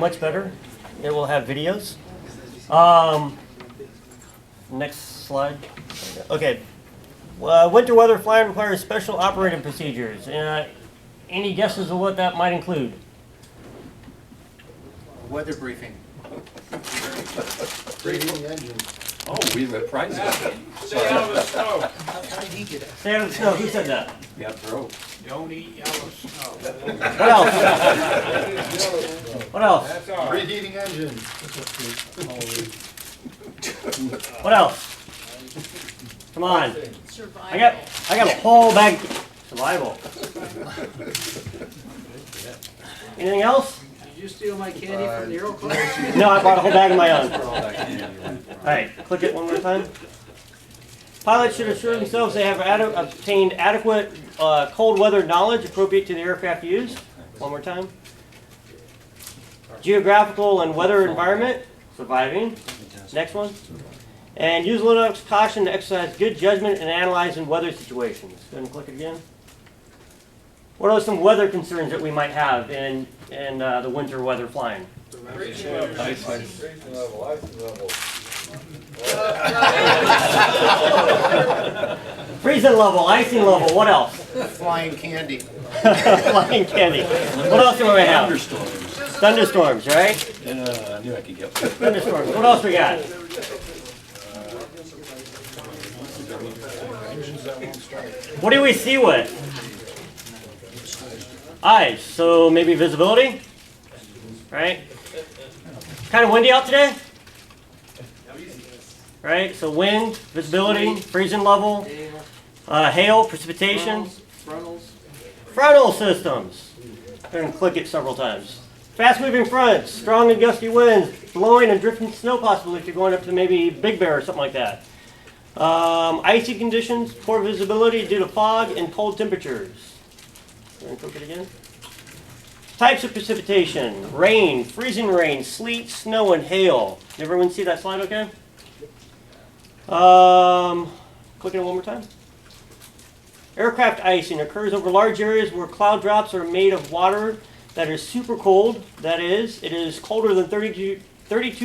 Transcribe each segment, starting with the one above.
Much better. It will have videos. Next slide. Okay. Winter weather flying requires special operating procedures. Any guesses of what that might include? Weather briefing. Preheating engine. Oh, we have prizes. Stay out of the snow. How did he get it? Stay out of the snow. Who said that? Yeah, bro. Don't eat yellow snow. What else? What else? That's all right. Preheating engine. What else? Come on. Survival. I got a whole bag. Survival. Anything else? Did you steal my candy from the Aero Club? No, I brought a whole bag of my own. All right, click it one more time. Pilots should assure themselves they have obtained adequate cold weather knowledge appropriate to the aircraft used. One more time. Geographical and weather environment, surviving. Next one. And use a little caution to exercise good judgment in analyzing weather situations. Go ahead and click it again. What are some weather concerns that we might have in the winter weather flying? Freezing level. Freezing level, icing level, what else? Flying candy. Flying candy. What else do we have? Thunderstorms. Thunderstorms, right? I knew I could get. Thunderstorms. What else we got? What do we see with? Eyes. So maybe visibility, right? Kind of windy out today, right? So wind, visibility, freezing level, hail, precipitation, frontal systems. I'm going to click it several times. Fast-moving fronts, strong and gusty winds, blowing and drifting snow possibly if you're going up to maybe Big Bear or something like that. Icy conditions, poor visibility due to fog and cold temperatures. Go and click it again. Types of precipitation, rain, freezing rain, sleet, snow, and hail. Did everyone see that slide okay? Click it one more time. Aircraft icing occurs over large areas where cloud drops are made of water that is super cold. That is, it is colder than 32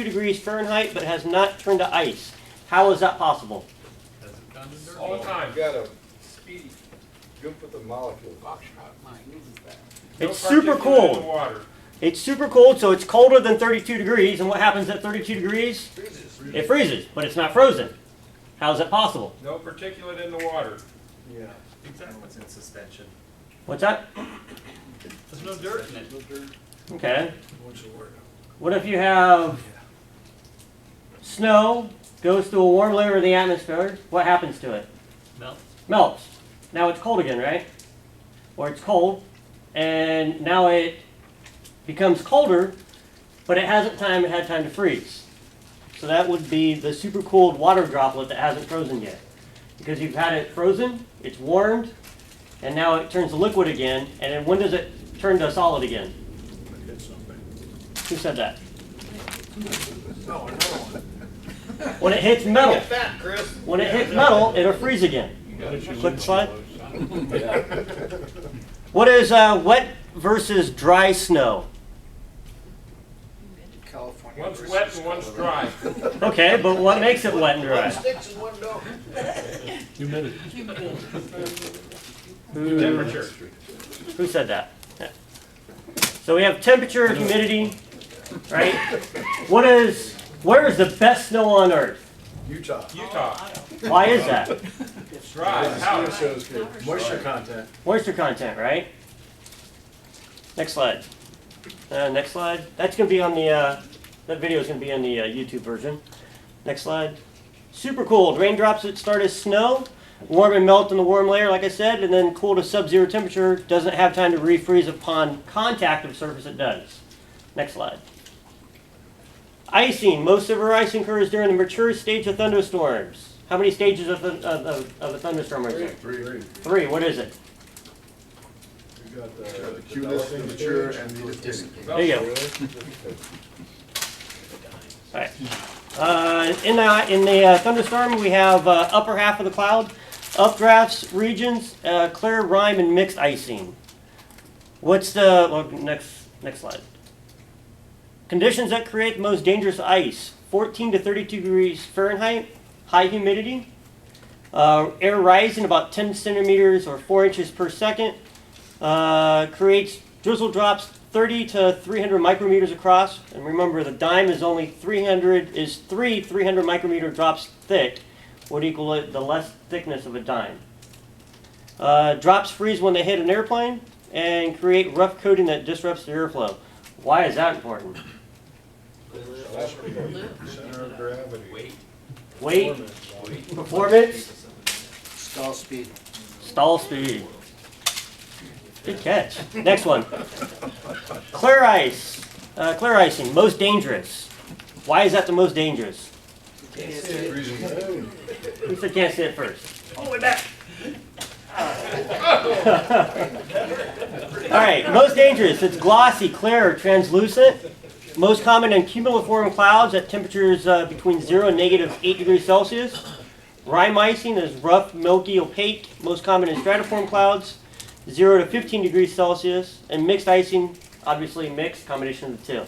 degrees Fahrenheit, but has not turned to ice. How is that possible? All the time. You got a speedy jump with the molecules. It's No super particulate in the cold. water. It's super cold, so it's colder than 32 degrees. And what happens at 32 degrees? It freezes, but it's not frozen. How is that possible? No particulate in the water. Yeah. Exactly. What's in suspension? What's that? There's no dirt in it. Okay. What if you have snow, goes through a warm layer of the atmosphere? What happens to it? Melt. Melts. Now it's cold again, right? Or it's cold, and now it becomes colder, but it hasn't had time to freeze. So that would be the super cooled water droplet that hasn't frozen yet. Because you've had it frozen, it's warmed, and now it turns to liquid again, and then when does it turn to solid again? Who said that? No, another one. When it hits metal. Get fat, Chris. When it hits metal, it'll freeze again. Click the slide. What is wet versus dry snow? California. One's wet and one's dry. Okay, but what makes it wet and One dry? sticks and one don't. Temperature. Who said that? Yeah. So we have temperature, humidity, right? Where is the best snow on Earth? Utah. Utah. Why is that? It's dry. How? Shows good. Moisture content. Moisture content, right? Next slide. Next slide. That's going to be on the, that video is going to be on the YouTube version. Next slide. Super cold. Raindrops that start as snow, warm and melt in the warm layer, like I said, and then cool to sub-zero temperature. Doesn't have time to refreeze upon contact of surface, it does. Next slide. Icing. Most severe icing occurs during the mature stage of thunderstorms. How many stages of a thunderstorm are there? Three. What is it? You got the cumulus, mature, and the distant. There you go. All right. In the thunderstorm, we have upper half of the cloud, updrafts regions, clear, rime, and mixed icing. What's the next slide? Conditions that create the most dangerous ice: 14 to 32 degrees Fahrenheit, high humidity, air rising about 10 centimeters or 4 inches per second, creates drizzle drops 30 to 300 micrometers across. And remember, the dime is only 300 micrometer drops thick, would equal the less thickness of a dime. Drops freeze when they hit an airplane and create rough coating that disrupts the airflow. Why is that important? Center of gravity. Weight, performance, Stall speed. stall speed. Good catch. Next one. Clear ice. Clear icing, most dangerous. Why is that the most dangerous? Freezing cold. Who said can't see it first? All the way back. All right, most dangerous. It's glossy, clear, or translucent. Most common in cumuliform clouds at temperatures between 0 and -8 degrees Celsius. Rime icing is rough, milky, opaque. Most common in stratiform clouds, 0 to 15 degrees Celsius. And mixed icing, obviously mixed, combination of the two.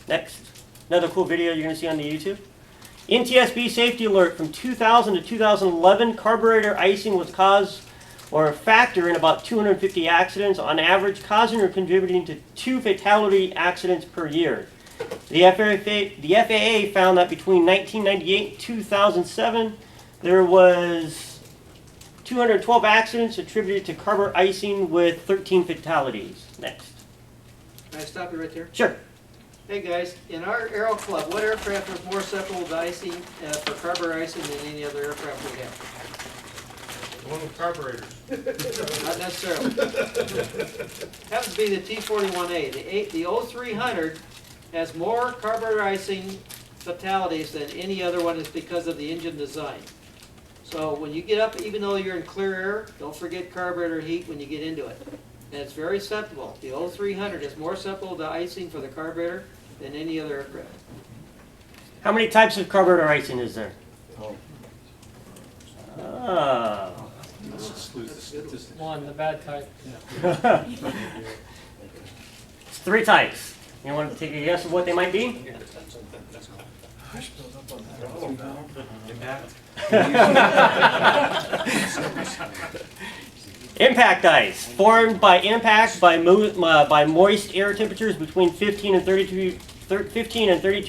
Next. Another cool video you're going to see on the YouTube. NTSB safety alert from 2000 to 2011. Carburetor icing was cause or a factor in about 250 accidents, on average causing or contributing to 2 fatality accidents per year. The FAA found that between 1998 and 2007, there was 212 accidents attributed to carburetor icing with 13 fatalities. Next. Can I stop you right there? Sure. Hey guys, in our Aero Club, what aircraft is more susceptible to icing, for carburetor icing than any other aircraft we have? The one with carburetors. Not necessarily. Happens to be the T-41A. The 0300 has more carburetor icing fatalities than any other one. Is because of the engine design. So when you get up, even though you're in clear air, don't forget carburetor heat when you get into it. And it's very susceptible. The 0300 is more susceptible to icing for the carburetor than any other aircraft. How many types of carburetor icing is there? Ah. One, the bad type. It's 3 types. You want to take a guess of what they might be? Impact ice, formed by impact by moist air temperatures between 15 and 32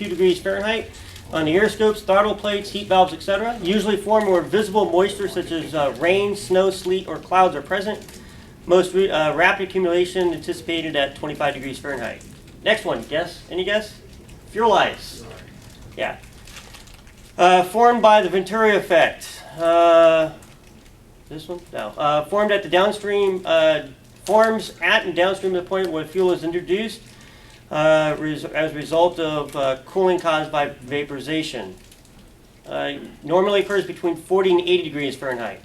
degrees Fahrenheit on the air scopes, throttle plates, heat valves, etc. Usually formed where visible moisture such as rain, snow, sleet, or clouds are present. Most rapid accumulation anticipated at 25 degrees Fahrenheit. Next one, guess? Any guess? Fuel ice. Yeah. Formed by the Venturi effect. This one? No. Formed at the downstream, forms at and downstream of the point where fuel is introduced as a result of cooling caused by vaporization. Normally occurs between 40 and 80 degrees Fahrenheit.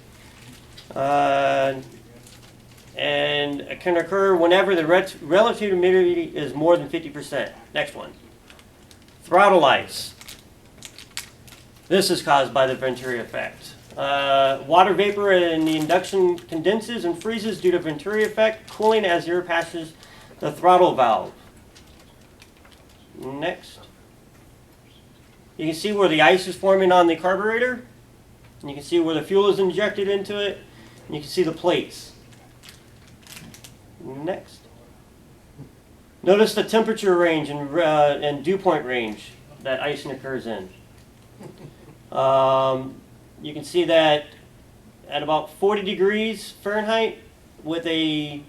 And it can occur whenever the relative humidity is more than 50%. Next one. Throttle ice. This is caused by the Venturi effect. Water vapor in the induction condenses and freezes due to Venturi effect, cooling as air passes the throttle valve. Next. You can see where the ice is forming on the carburetor. And you can see where the fuel is injected into it. And you can see the plates. Next. Notice the temperature range and dew point range that icing occurs in. You can see that at about 40 degrees Fahrenheit with a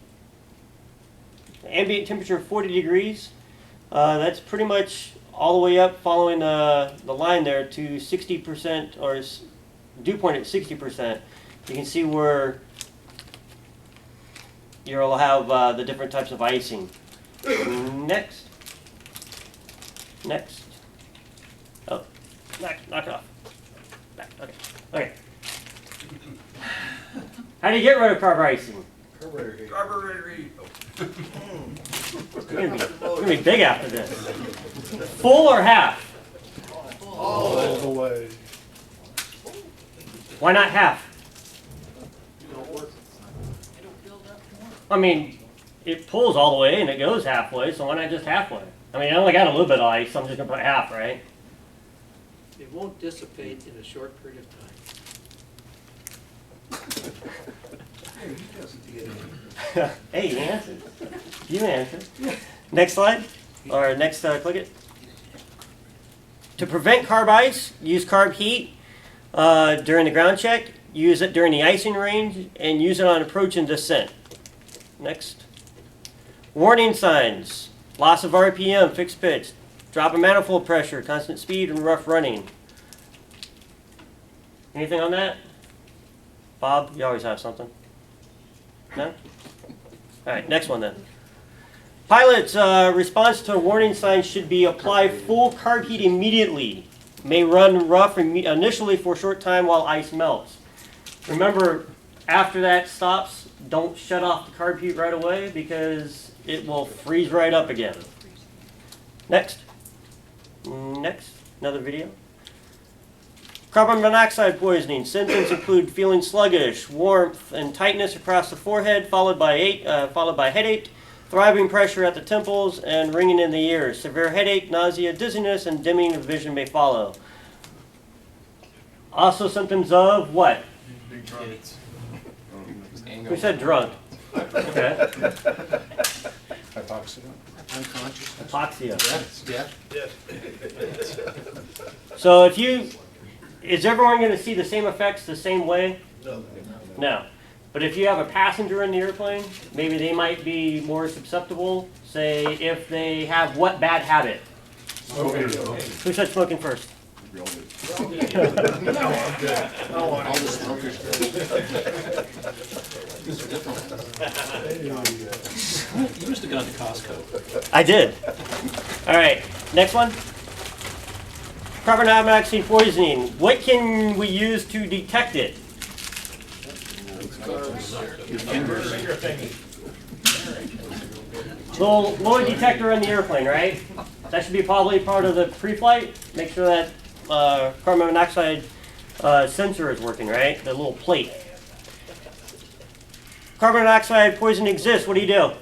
ambient temperature of 40 degrees, that's pretty much all the way up following the line there to 60% or dew point at 60%. You can see where you'll have the different types of icing. Next. Next. Oh, knock it off. Okay. Okay. How do you get rid of carburetor icing? Carburetor heat. It's gonna be big after this. Full or half? All the way. Why not half? I mean, it pulls all the way and it goes halfway, so why not just halfway? I mean, I only got a little bit of ice, so I'm just gonna put half, right? It won't dissipate in a short period of time. Hey, you answered. You answered. Next slide, or next, click it. To prevent carb ice, use carb heat during the ground check, use it during the icing range, and use it on approach and descent. Next. Warning signs, loss of RPM, fixed pitch, drop in manifold pressure, constant speed, and rough running. Anything on that? Bob, you always have something. No? All right, next one then. Pilot's response to a warning sign should be apply full carb heat immediately. May run rough initially for a short time while ice melts. Remember, after that stops, don't shut off the carb heat right away because it will freeze right up again. Next. Next, another video. Carbon monoxide poisoning. Symptoms include feeling sluggish, warmth, and tightness across the forehead, followed by headache, throbbing pressure at the temples, and ringing in the ears. Severe headache, nausea, dizziness, and dimming of vision may follow. Also symptoms of what? Big drunk. We said drunk. Okay. Hypoxia. Unconscious. Hypoxia. Death. So is everyone going to see the same effects the same way? No. But if you have a passenger in the airplane, maybe they might be more susceptible, say if they have what bad habit? Okay. Who said smoking first? All the smokers. You must have gone to Costco. I did. All right, next one. Carbon monoxide poisoning. What can we use to detect it? Little detector in the airplane, right? That should be probably part of the pre-flight. Make sure that carbon monoxide sensor is working, right? The little plate. Carbon monoxide poison exists. What do?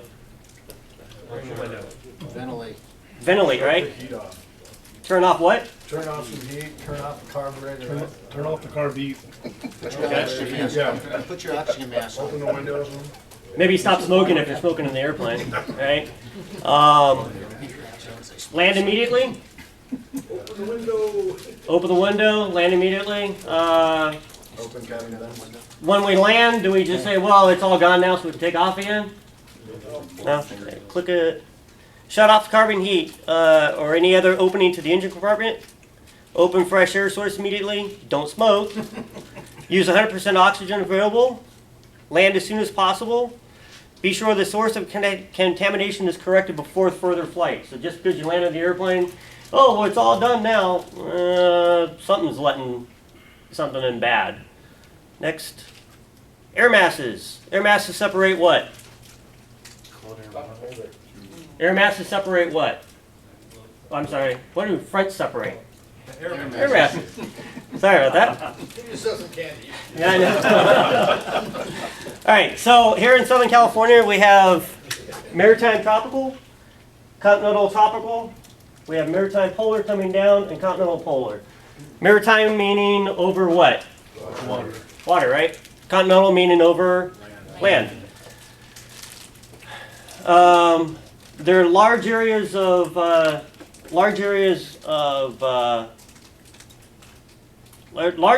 Ventilate. Ventilate, right? Heat off. Turn off what? Turn off some heat, turn off the carburetor. Turn off the carb heat. Put your oxygen mask on. Put your oxygen mask Open on. the windows. Maybe stop smoking if you're smoking in the airplane, right? Land immediately. Open the window. Open the window, land immediately. Open cabin then. When we land, do we just say, well, it's all gone now, so we can take off again? No. Okay. Click it. Shut off the carbon heat or any other opening to the engine compartment. Open fresh air source immediately. Don't smoke. Use 100% oxygen available. Land as soon as possible. Be sure the source of contamination is corrected before further flight. So just because you landed the airplane, oh, well, it's all done now. Something's letting something in bad. Next. Air masses. Air masses separate what? Air masses separate what? Oh, I'm sorry. What do fronts separate? Air masses. Sorry about that. Yeah, I know. All right, so here in Southern California, we have maritime tropical, continental tropical. We have maritime polar coming down and continental polar. Maritime meaning over what? Water. Water, right? Continental meaning over land. There are large areas of large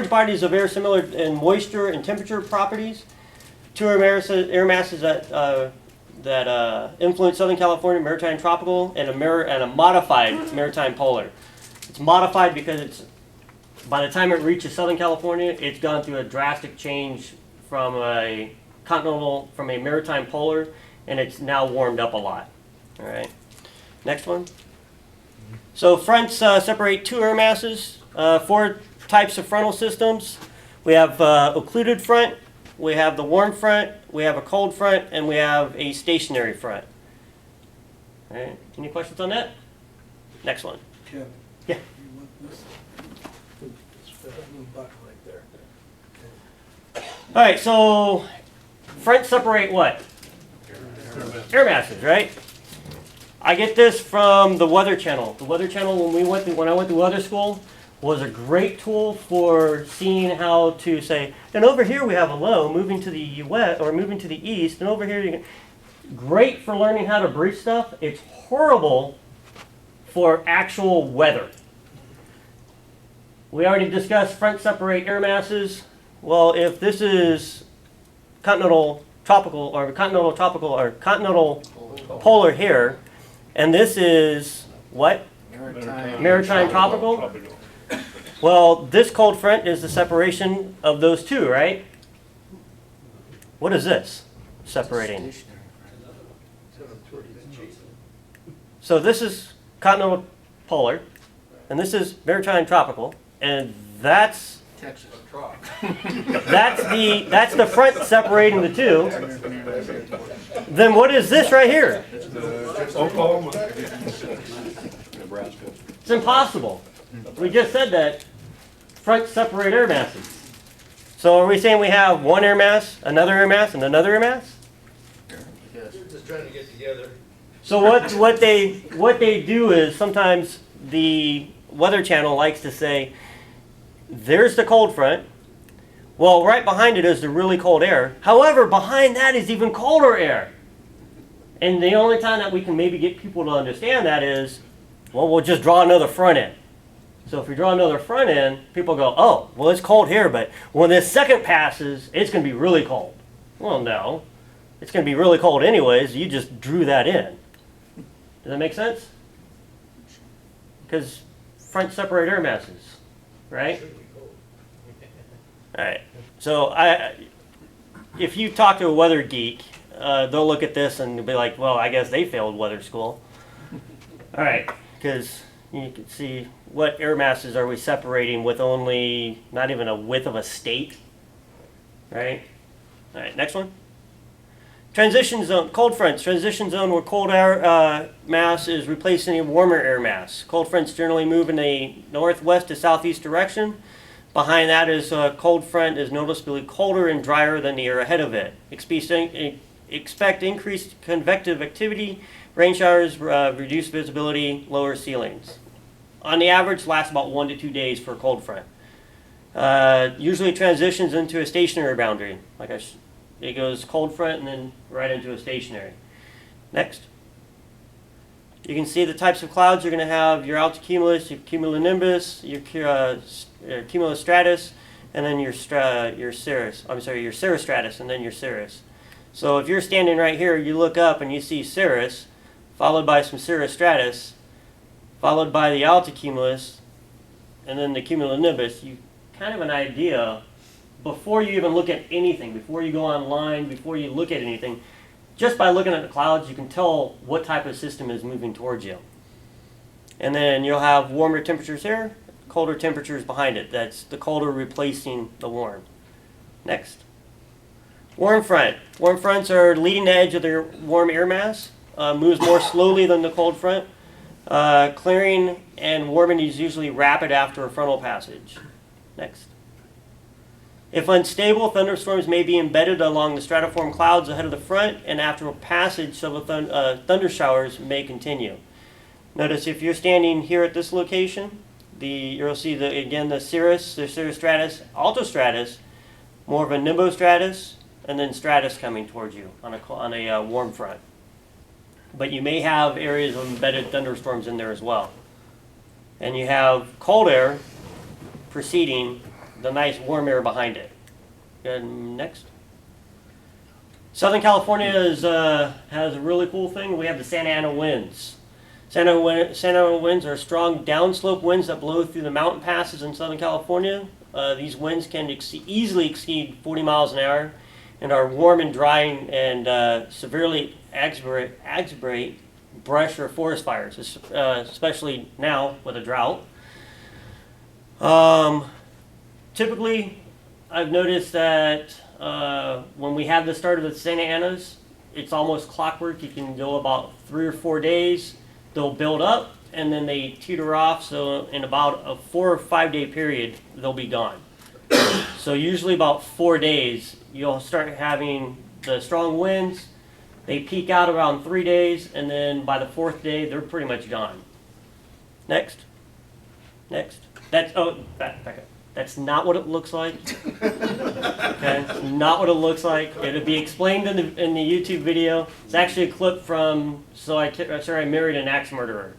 bodies of air similar in moisture and temperature properties. Two air masses that influence Southern California, maritime tropical, and a modified maritime polar. It's modified because it's by the time it reaches Southern California, it's gone through a drastic change from a maritime polar, and it's now warmed up a lot. All right, next one. So fronts separate two air masses, 4 types of frontal systems. We have occluded front, we have the warm front, we have a cold front, and we have a stationary front. All right, any questions on that? Next one. Kevin. Yeah. You want this? That little button right there. All right, so fronts separate what? Air masses, right? I get this from the Weather Channel. The Weather Channel, when I went to weather school, was a great tool for seeing how to say, and over here we have a low moving to the west or moving to the east, and over here you can, great for learning how to brief stuff. It's horrible for actual weather. We already discussed front separate air masses. Well, if this is continental tropical or continental polar here, and this is what? Maritime tropical. Well, this cold front is the separation of those two, right? What is this separating? So this is continental polar, and this is maritime tropical, and that's Texas. that's the front separating the two. Then what is this right here? Oklahoma. Nebraska. It's impossible. We just said that front separate air masses. So are we saying we have one air mass, another air mass, and another air mass? Yes. Just trying to get together. So what they do is sometimes the Weather Channel likes to say, there's the cold front. Well, right behind it is the really cold air. However, behind that is even colder air. And the only time that we can maybe get people to understand that is, well, we'll just draw another front in. So if we draw another front in, people go, oh, well, it's cold here, but when this second passes, it's going to be really cold. Well, no. It's going to be really cold anyways. You just drew that in. Does that make sense? Because front separate air masses, right? All right. So if you talk to a weather geek, they'll look at this and be like, well, I guess they failed weather school. All right. Because you can see what air masses are we separating with only not even a width of a state, right? All right, next one. Transition zone, cold fronts. Transition zone where cold air mass is replacing a warmer air mass. Cold fronts generally move in a northwest to southeast direction. Behind that is a cold front is noticeably colder and drier than the air ahead of it. Expect increased convective activity, rain showers, reduced visibility, lower ceilings. On the average, lasts about 1 to 2 days for a cold front. Usually transitions into a stationary boundary. It goes cold front and then right into a stationary. Next. You can see the types of clouds you're going to have: your altocumulus, your cumulonimbus, your cumulostratus, and then your cirrus. Your cirrostratus, and then your cirrus. So if you're standing right here, you look up and you see cirrus, followed by some cirrostratus, followed by the altocumulus, and then the cumulonimbus. You kind of an idea before you even look at anything, before you go online, before you look at anything. Just by looking at the clouds, you can tell what type of system is moving towards you. And then you'll have warmer temperatures here, colder temperatures behind it. That's the colder replacing the warm. Next. Warm front. Warm fronts are leading edge of their warm air mass. Moves more slowly than the cold front. Clearing and warming is usually rapid after a frontal passage. Next. If unstable, thunderstorms may be embedded along the stratiform clouds ahead of the front, and after a passage, several thunder showers may continue. Notice if you're standing here at this location, you'll see the cirrus, the cirrostratus, altostratus, more of a nimbostratus, and then stratus coming towards you on a warm front. But you may have areas of embedded thunderstorms in there as well. And you have cold air preceding the nice warm air behind it. Good. Next. Southern California has a really cool thing. We have the Santa Ana winds. Santa Ana winds are strong downslope winds that blow through the mountain passes in Southern California. These winds can easily exceed 40 miles an hour and are warm and drying and severely exacerbate brush or forest fires, especially now with a drought. Typically, I've noticed that when we have the start of the Santa Anas, it's almost clockwork. You can go about 3 or 4 days. They'll build up, and then they teeter off. So in about a 4 or 5 day period, they'll be gone. So usually about 4 days, you'll start having the strong winds, They peak out around 3 days, and then by the 4th day, they're pretty much gone. Next. Next. Back up. That's not what it looks like. Okay, not what it looks like. It'll be explained in the YouTube video. It's actually a clip from I Married an Axe Murderer,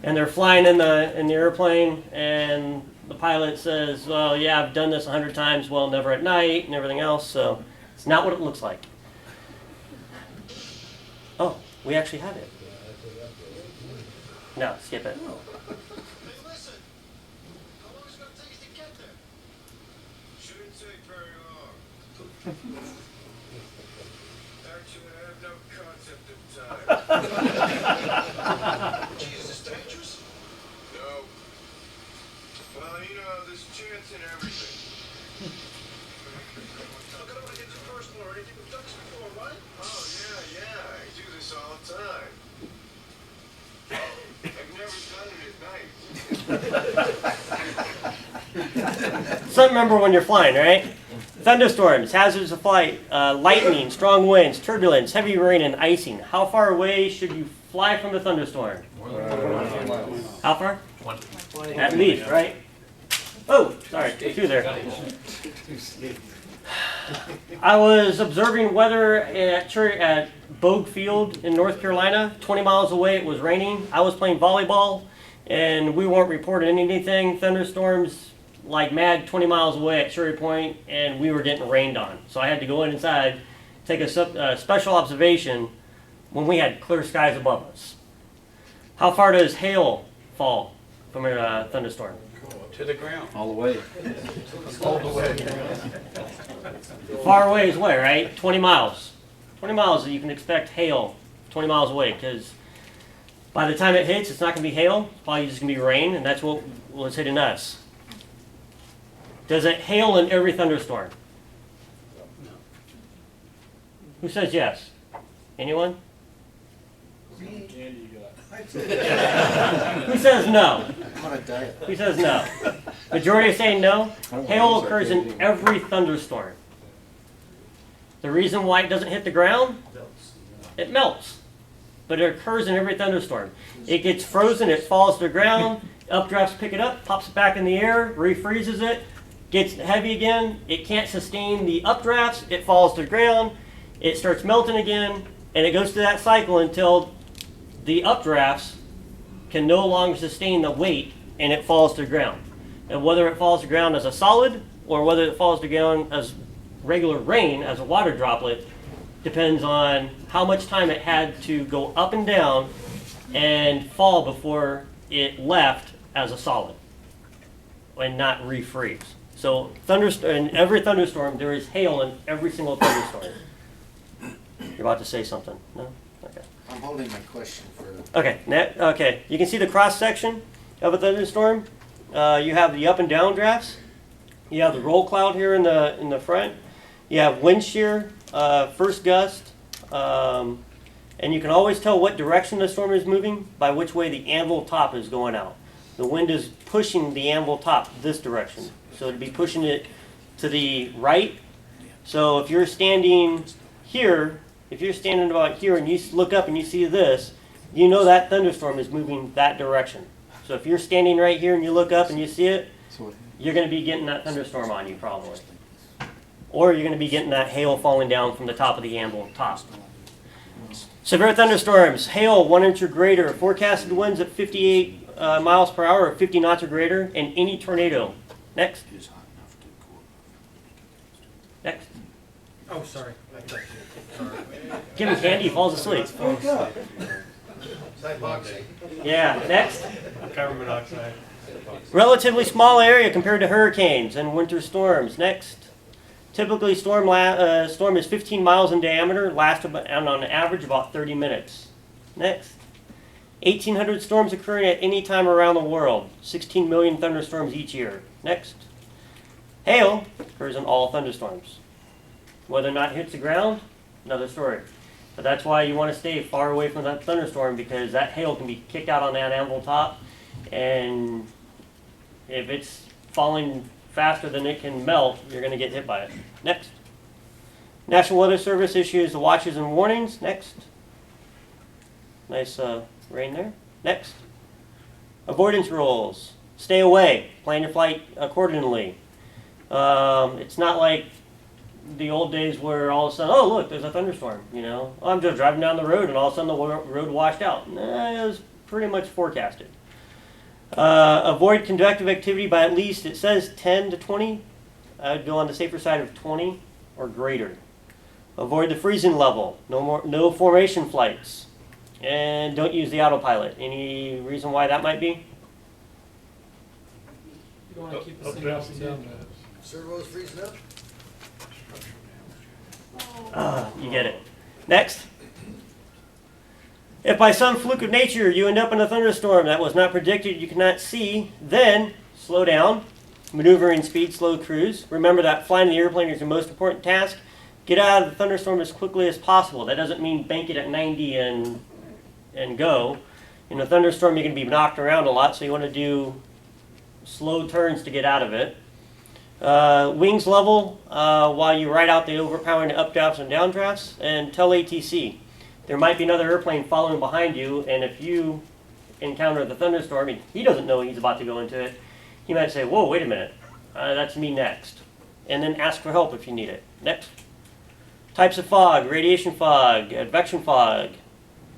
and they're flying in the airplane, and the pilot says, "Well, yeah, I've done this 100 times. Well, never at night, and everything else." So it's not what it looks like. Oh, we actually have it. No, skip it. Actually, I have no concept of time. Gee, is this dangerous? No. Well, you know, there's a chance in everything. Look, I don't want to get too personal or anything, but ducks before, right? Oh, yeah, I do this all the time. I've never done it at night. So remember when you're flying, right? Thunderstorms, hazards of flight, lightning, strong winds, turbulence, heavy rain, and icing. How far away should you fly from the thunderstorm? How far? 20. At least, right? Oh, sorry, 2 there. I was observing weather at Bogue Field in North Carolina. 20 miles away, it was raining. I was playing volleyball, and we weren't reporting anything. Thunderstorms like mad 20 miles away at Cherry Point, and we were getting rained on. So I had to go inside, take a special observation when we had clear skies above us. How far does hail fall from a thunderstorm? To the ground. All the way. Far away is what, right? 20 miles. 20 miles, you can expect hail 20 miles away, because by the time it hits, it's not going to be hail. It's probably just going to be rain, and that's what was hitting us. Does it hail in every thunderstorm? No. Who says yes? Anyone? Who says no? I'm on a diet. Who says no? Majority are saying no. Hail occurs in every thunderstorm. The reason why it doesn't hit the ground? It melts. But it occurs in every thunderstorm. It gets frozen, it falls to the ground, updrafts pick it up, pops it back in the air, refreezes it, gets heavy again, it can't sustain the updrafts, it falls to the ground, it starts melting again, and it goes through that cycle until the updrafts can no longer sustain the weight, and it falls to the ground. And whether it falls to the ground as a solid, or whether it falls to the ground as regular rain, as a water droplet, depends on how much time it had to go up and down and fall before it left as a solid, and not refreeze. So in every thunderstorm, there is hail in every single thunderstorm. You're about to say something? No? Okay. I'm holding my question for. Okay. Okay. You can see the cross section of a thunderstorm. You have the up and down drafts. You have the roll cloud here in the front. You have wind shear, first gust, and you can always tell what direction the storm is moving by which way the anvil top is going out. The wind is pushing the anvil top this direction. So it'd be pushing it to the right. So if you're standing here, if you're standing about here and you look up and you see this, you know that thunderstorm is moving that direction. So if you're standing right here and you look up and you see it, you're going to be getting that thunderstorm on you probably. Or you're going to be getting that hail falling down from the top of the anvil top. Severe thunderstorms, hail 1 inch or greater, forecasted winds at 58 miles per hour or 50 knots or greater, and any tornado. Next. Next. Oh, sorry. Give him candy, he falls asleep. Yeah, next. Carbon monoxide. Relatively small area compared to hurricanes and winter storms. Next. Typically, storm is 15 miles in diameter, lasts on average about 30 minutes. Next. 1,800 storms occurring at any time around the world. 16 million thunderstorms each year. Next. Hail occurs in all thunderstorms. Whether or not it hits the ground, another story. But that's why you want to stay far away from that thunderstorm, because that hail can be kicked out on that anvil top, and if it's falling faster than it can melt, you're going to get hit by it. Next. National Weather Service issues the watches and warnings. Next. Nice rain there. Next. Avoidance rules. Stay away. Plan your flight accordingly. It's not like the old days where all of a sudden, oh look, there's a thunderstorm. You know, I'm just driving down the road and all of a sudden the road washed out. Nah, it was pretty much forecasted. Avoid convective activity by at least, it says 10 to 20. I would go on the safer side of 20 or greater. Avoid the freezing level. No formation flights. And don't use the autopilot. Any reason why that might be? You don't want to keep the thing up and down. Servo's freezing up? You get it. Next. If by some fluke of nature you end up in a thunderstorm that was not predicted, you cannot see, then slow down. Maneuvering speed, slow cruise. Remember that flying the airplane is your most important task. Get out of the thunderstorm as quickly as possible. That doesn't mean bank it at 90 and go. In a thunderstorm, you're going to be knocked around a lot, so you want to do slow turns to get out of it. Wings level while you ride out the overpowering updrafts and downdrafts, and tell ATC. There might be another airplane following behind you, and if you encounter the thunderstorm and he doesn't know he's about to go into it, he might say, whoa, wait a minute, that's me next. And then ask for help if you need it. Next. Types of fog: radiation fog, advection fog,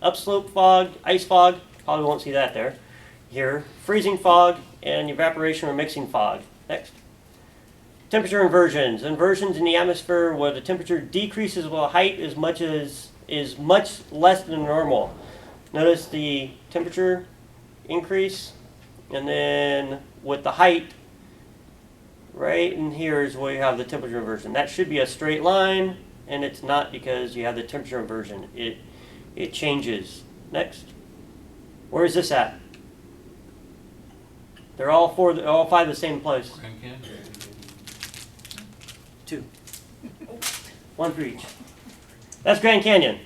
upslope fog, ice fog, probably won't see that there. Here, freezing fog, and evaporation or mixing fog. Next. Temperature inversions. Inversions in the atmosphere where the temperature decreases while height is much less than normal. Notice the temperature increase, and then with the height, right in here is where you have the temperature inversion. That should be a straight line, and it's not because you have the temperature inversion. It changes. Next. Where is this at? They're all five the same place. Grand Canyon. 2. 1 for each. That's Grand Canyon.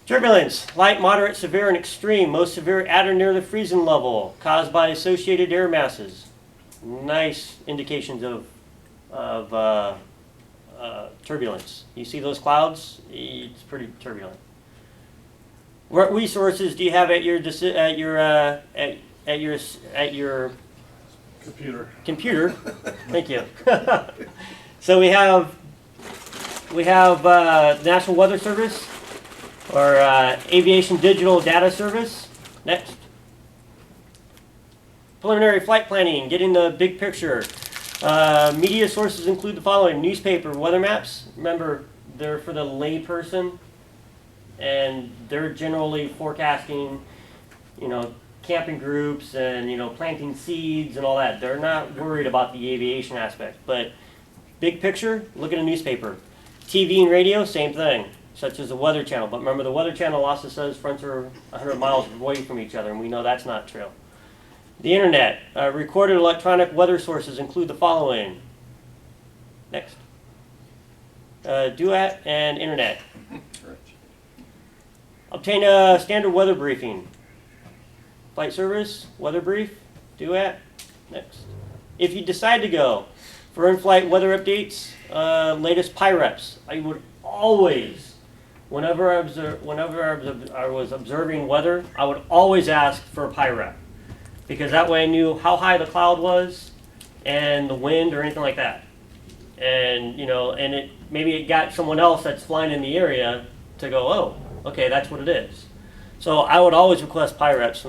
Turbulence: light, moderate, severe, and extreme. Most severe at or near the freezing level, caused by associated air masses. Nice indications of turbulence. You see those clouds? It's pretty turbulent. What resources do you have at your computer? Thank you. So we have National Weather Service, or Aviation Digital Data Service. Next. Preliminary flight planning, getting the big picture. Media sources include the following: newspaper, weather maps. Remember, they're for the layperson, and they're generally forecasting, camping groups and, planting seeds and all that. They're not worried about the aviation aspect. But big picture, look at a newspaper. TV and radio, same thing, such as the Weather Channel. But remember, the Weather Channel also says fronts are 100 miles away from each other, and we know that's not true. The internet, recorded electronic weather sources include the following. Next. Duet and internet. Obtain a standard weather briefing. Flight service, weather brief, Duet. Next. If you decide to go for in-flight weather updates, latest PIREPs, I would always, whenever I was observing weather, I would always ask for a PIREP, because that way I knew how high the cloud was and the wind or anything like that. And and maybe it got someone else that's flying in the area to go, oh, okay, that's what it is. So I would always request PIREPs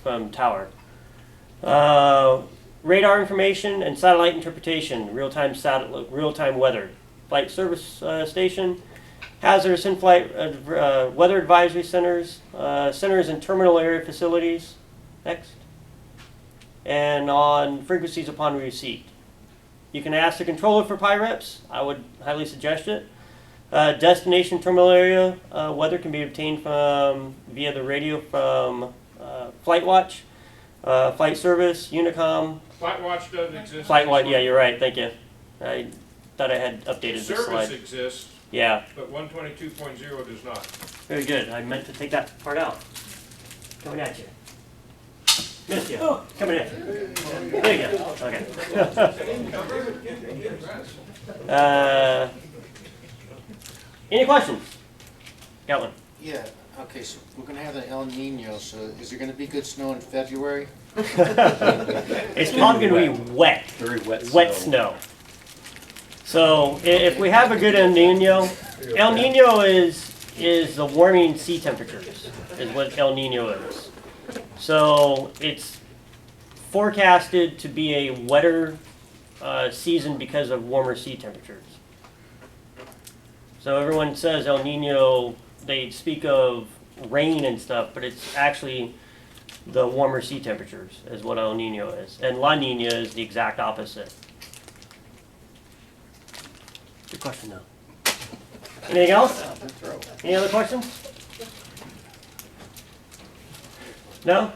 from tower. Radar information and satellite interpretation, real-time weather. Flight service station, hazardous in-flight weather advisory centers, centers and terminal area facilities. Next. And on frequencies upon receipt. You can ask the controller for PIREPs. I would highly suggest it. Destination terminal area weather can be obtained via the radio from FlightWatch, Flight Service, Unicom. FlightWatch doesn't exist. FlightWatch, yeah, you're right. Thank you. I thought I had updated this slide. Service exists, Yeah, but 122.0 does not. very good. I meant to take that part out. Coming at you. Missed you. Coming at you. There you go. Okay. Any questions? Got one. Yeah, okay, so we're gonna have an El Nino, so is there gonna be good snow in February? It's probably going to be wet. Very wet Snow. So if we have a good El Nino is the warming sea temperatures, is what El Nino is. So it's forecasted to be a wetter season because of warmer sea temperatures. So everyone says El Nino, they speak of rain and stuff, but it's actually the warmer sea temperatures is what El Nino is. And La Nina is the exact opposite. Good question, though. Anything else? Any other questions? No?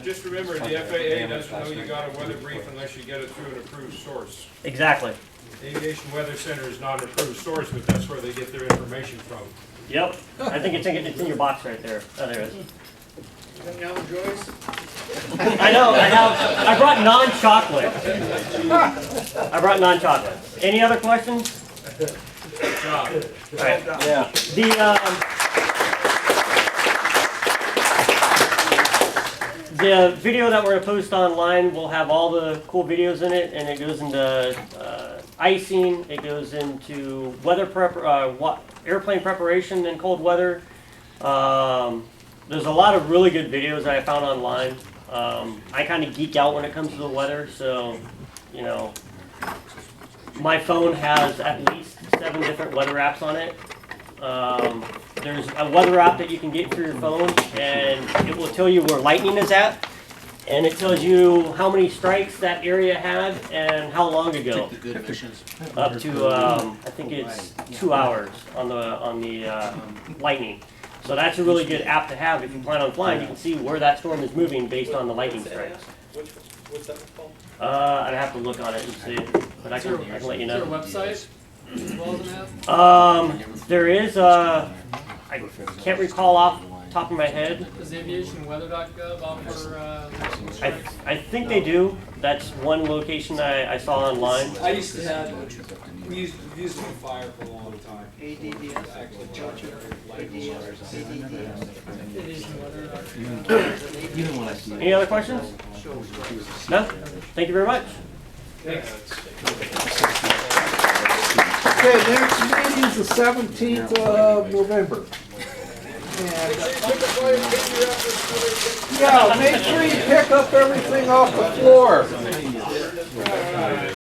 Just remember, the FAA doesn't know you got a weather brief unless you get it through an approved source. Exactly. The Aviation Weather Center is not an approved source, but that's where they get their information from. Yep. I think it's in your box right there. Oh, there it is. I know, I brought non-chocolate. Any other questions? Good job. All right. Yeah. The video that we're going to post online will have all the cool videos in it, and it goes into icing, it goes into weather airplane preparation in cold weather. There's a lot of really good videos that I found online. I kind of geek out when it comes to the weather, so, you know, my phone has at least 7 different weather apps on it. There's a weather app that you can get for your phone, and it will tell you where lightning is at, and it tells you how many strikes that area had and how long ago. The good missions. Up to I think it's 2 hours on the lightning. So that's a really good app to have if you plan on flying. You can see where that storm is moving based on the lightning strikes. What's that called? I'd have to look on it and see, but I can let you know. Is there a website as well as an app? There is I can't recall off the top of my head. Does aviationweather.gov offer? I think they do. That's one location that I saw online. I used to have, we used it on fire for a long time. ADDS. Actually, charge it. Aviationweather.gov. Any other questions? No? Thank you very much. Okay, next meeting's the 17th of November. And, yeah, make sure you pick up everything off the floor.